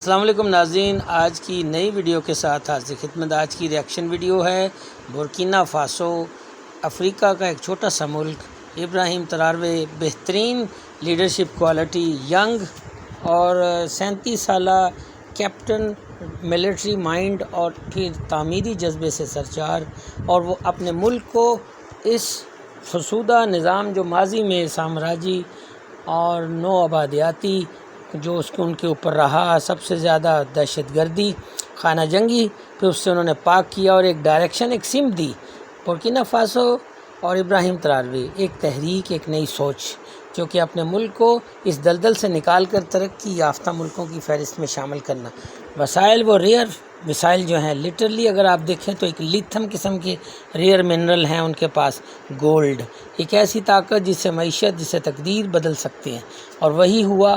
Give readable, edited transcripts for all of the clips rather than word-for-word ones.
السلام علیکم ناظرین، آج کی نئی ویڈیو کے ساتھ حاضر خدمت۔ آج کی ریاکشن ویڈیو ہے بورکینا فاسو، افریقہ کا ایک چھوٹا سا ملک۔ ابراہیم تراورے بہترین لیڈرشپ کوالٹی، ینگ اور 37 سالہ کیپٹن، ملٹری مائنڈ اور پھر تعمیری جذبے سے سرشار، اور وہ اپنے ملک کو اس فرسودہ نظام جو ماضی میں سامراجی اور نو آبادیاتی جو ان کے اوپر رہا، سب سے زیادہ دہشت گردی، خانہ جنگی، پھر اس سے انہوں نے پاک کیا اور ایک ڈائریکشن، ایک سمت دی۔ بورکینا فاسو اور ابراہیم تراورے، ایک تحریک، ایک نئی سوچ، جو کہ اپنے ملک کو اس دلدل سے نکال کر ترقی یافتہ ملکوں کی فہرست میں شامل کرنا۔ وسائل وہ ریئر وسائل جو ہیں، لٹرلی اگر آپ دیکھیں تو ایک لیتھم قسم کے ریئر منرل ہیں ان کے پاس، گولڈ، ایک ایسی طاقت جس سے معیشت، جس سے تقدیر بدل سکتے ہیں۔ اور وہی ہوا۔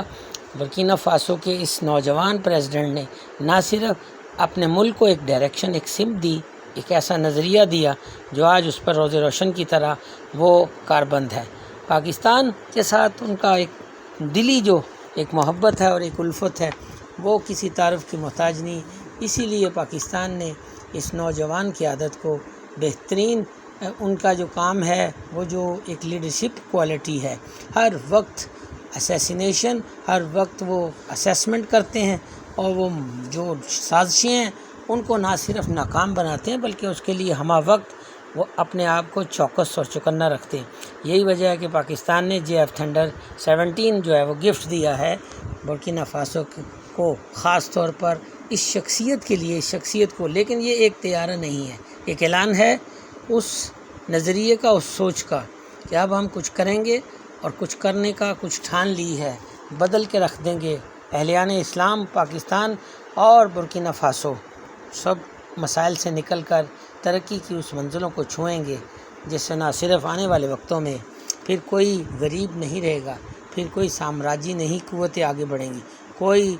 برکینا فاسو کے اس نوجوان پریزیڈنٹ نے نہ صرف اپنے ملک کو ایک ڈائریکشن، ایک سمت دی، ایک ایسا نظریہ دیا جو آج اس پر روز روشن کی طرح وہ کاربند ہے۔ پاکستان کے ساتھ ان کا ایک دلی جو ایک محبت ہے اور ایک الفت ہے، وہ کسی تعارف کی محتاج نہیں۔ اسی لیے پاکستان نے اس نوجوان کی عادت کو بہترین، ان کا جو کام ہے وہ جو ایک لیڈرشپ کوالٹی ہے، ہر وقت اسیسینیشن، ہر وقت وہ اسیسمنٹ کرتے ہیں، اور وہ جو سازشیں ہیں ان کو نہ صرف ناکام بناتے ہیں بلکہ اس کے لیے ہمہ وقت وہ اپنے آپ کو چوکس اور چوکنا رکھتے ہیں۔ یہی وجہ ہے کہ پاکستان نے JF تھنڈر 17 جو ہے وہ گفٹ دیا ہے بورکینا فاسو کو، خاص طور پر اس شخصیت کے لیے، اس شخصیت کو۔ لیکن یہ ایک طیارہ نہیں ہے، ایک اعلان ہے اس نظریے کا، اس سوچ کا کہ اب ہم کچھ کریں گے، اور کچھ کرنے کا کچھ ٹھان لی ہے، بدل کے رکھ دیں گے۔ اہلیان اسلام پاکستان اور بورکینا فاسو سب مسائل سے نکل کر ترقی کی اس منزلوں کو چھوئیں گے، جس سے نہ صرف آنے والے وقتوں میں پھر کوئی غریب نہیں رہے گا، پھر کوئی سامراجی نہیں قوتیں آگے بڑھیں گی، کوئی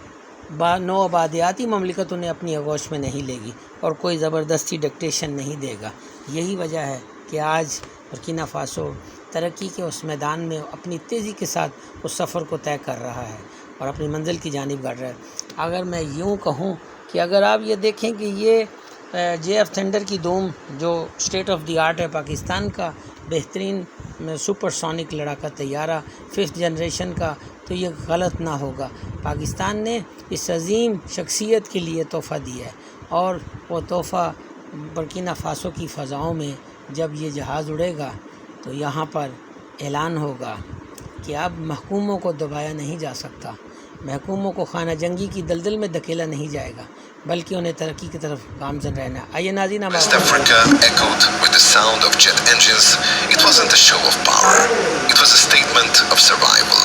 نو آبادیاتی مملکت انہیں اپنی آغوش میں نہیں لے گی، اور کوئی زبردستی ڈکٹیشن نہیں دے گا۔ یہی وجہ ہے کہ آج بورکینا فاسو ترقی کے اس میدان میں اپنی تیزی کے ساتھ اس سفر کو طے کر رہا ہے اور اپنی منزل کی جانب بڑھ رہا ہے۔ اگر میں یوں کہوں کہ اگر آپ یہ دیکھیں کہ یہ JF تھنڈر کی دوم جو اسٹیٹ آف دی آرٹ ہے پاکستان کا، بہترین سپر سونک لڑاکا طیارہ 5th جنریشن کا، تو یہ غلط نہ ہوگا۔ پاکستان نے اس عظیم شخصیت کے لیے تحفہ دیا ہے، اور وہ تحفہ بورکینا فاسو کی فضاؤں میں جب یہ جہاز اڑے گا تو یہاں پر اعلان ہوگا کہ اب محکوموں کو دبایا نہیں جا سکتا، محکوموں کو خانہ جنگی کی دلدل میں دھکیلا نہیں جائے گا، بلکہ انہیں ترقی کی طرف گامزن رہنا ہے۔ آئیے ناظرین، West Africa echoed with the sound of jet engines. It wasn't a show of power. It was a statement of survival.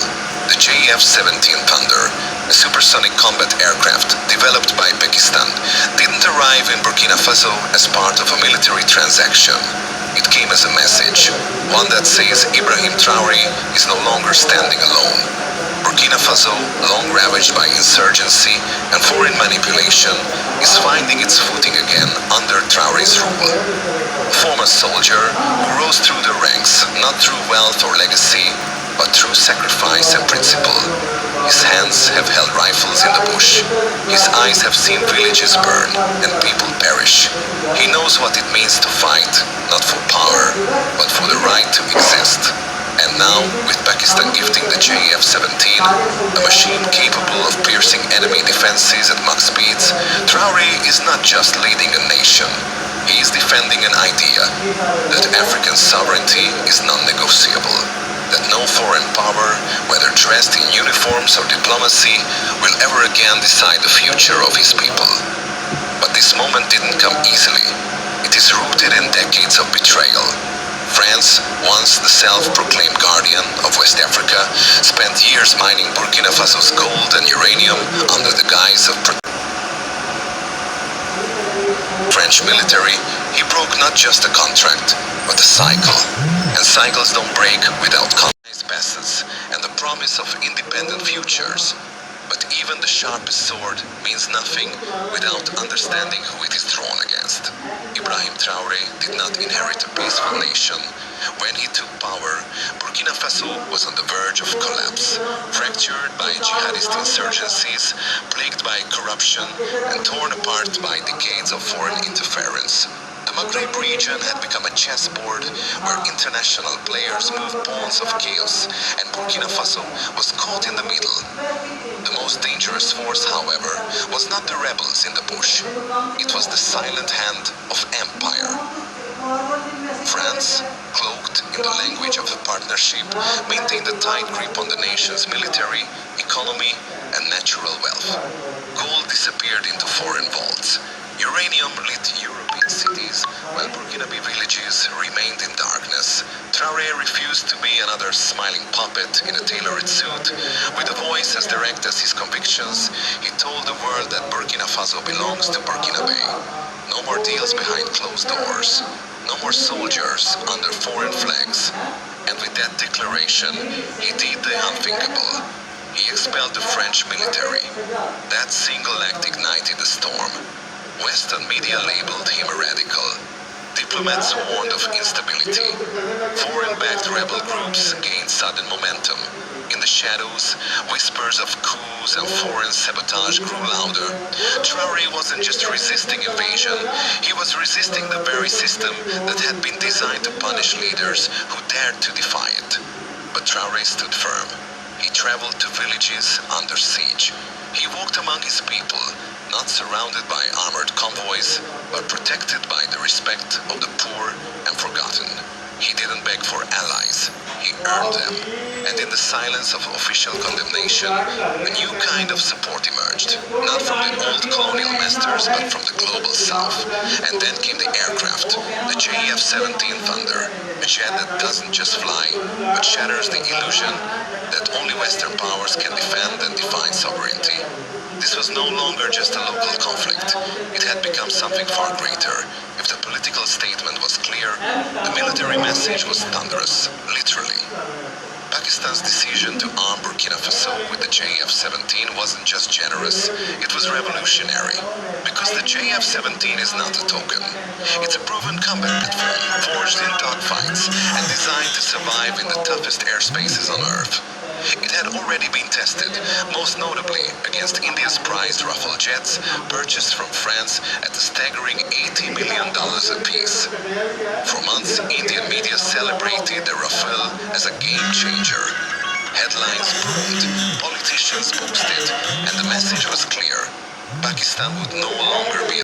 The JF-17 Thunder, a supersonic combat aircraft developed by Pakistan, didn't arrive in Burkina Faso as part of a military transaction. It came as a message, one that says Ibrahim Traoré is no longer standing alone. Burkina Faso, long ravaged by insurgency and foreign manipulation, is finding its footing again under Traoré's rule. A former soldier who rose through the ranks, not through wealth or legacy, but through sacrifice and principle. His hands have held rifles in the bush. His eyes have seen villages burn and people perish. He knows what it means to fight, not for power, but for the right to exist. And now, with Pakistan gifting the JF-17, a machine capable of piercing enemy defenses at Mach speeds, Traoré is not just leading a nation. He is defending an idea that African sovereignty is non-negotiable, that no foreign power, whether dressed in uniforms or diplomacy, will ever again decide the future of his people. But this moment didn't come easily. It is rooted in decades of betrayal. France, once the self-proclaimed guardian of West Africa, spent years mining Burkina Faso's gold and uranium under the guise of French military. He broke not just a contract, but a cycle. And cycles don't break without colonized passes and the promise of independent futures. But even the sharpest sword means nothing without understanding who it is drawn against. Ibrahim Traoré did not inherit a peaceful nation. When he took power, Burkina Faso was on the verge of collapse, fractured by jihadist insurgencies, plagued by corruption, and torn apart by decades of foreign interference. The Maghreb region had become a chessboard where international players moved pawns of chaos, and Burkina Faso was caught in the middle. The most dangerous force, however, was not the rebels in the bush. It was the silent hand of empire. France, cloaked in the language of the partnership, maintained a tight grip on the nation's military, economy, and natural wealth. Gold disappeared into foreign vaults. Uranium lit European cities, while Burkinabe villages remained in darkness. Traoré refused to be another smiling puppet in a tailored suit. With a voice as direct as his convictions, he told the world that Burkina Faso belongs to Burkinabe. No more deals behind closed doors. No more soldiers under foreign flags. And with that declaration, he did the unthinkable. He expelled the French military. That single act ignited the storm. Western media labeled him a radical. Diplomats warned of instability. Foreign-backed rebel groups gained sudden momentum. In the shadows, whispers of coups and foreign sabotage grew louder. Traoré wasn't just resisting invasion, he was resisting the very system that had been designed to punish leaders who dared to defy it. But Traoré stood firm. He traveled to villages under siege. He walked among his people, not surrounded by armored convoys, but protected by the respect of the poor and forgotten. He didn't beg for allies, he earned them. And in the silence of official condemnation, a new kind of support emerged. Not from the old colonial masters, but from the global south. And then came the aircraft, the JF-17 Thunder, a jet that doesn't just fly, but shatters the illusion that only Western powers can defend and define sovereignty. This was no longer just a local conflict. It had become something far greater. If the political statement was clear, the military message was thunderous, literally. Pakistan's decision to arm Burkina Faso with the JF-17 wasn't just generous, it was revolutionary. Because the JF-17 is not a token. It's a proven combat platform, forged in dogfights, and designed to survive in the toughest airspaces on Earth. It had already been tested, most notably against India's prized Rafale jets, purchased from France at a staggering $80 million apiece. For months, Indian media celebrated the Rafale as a game changer. Headlines boomed, politicians boasted, and the message was clear. Pakistan would no longer be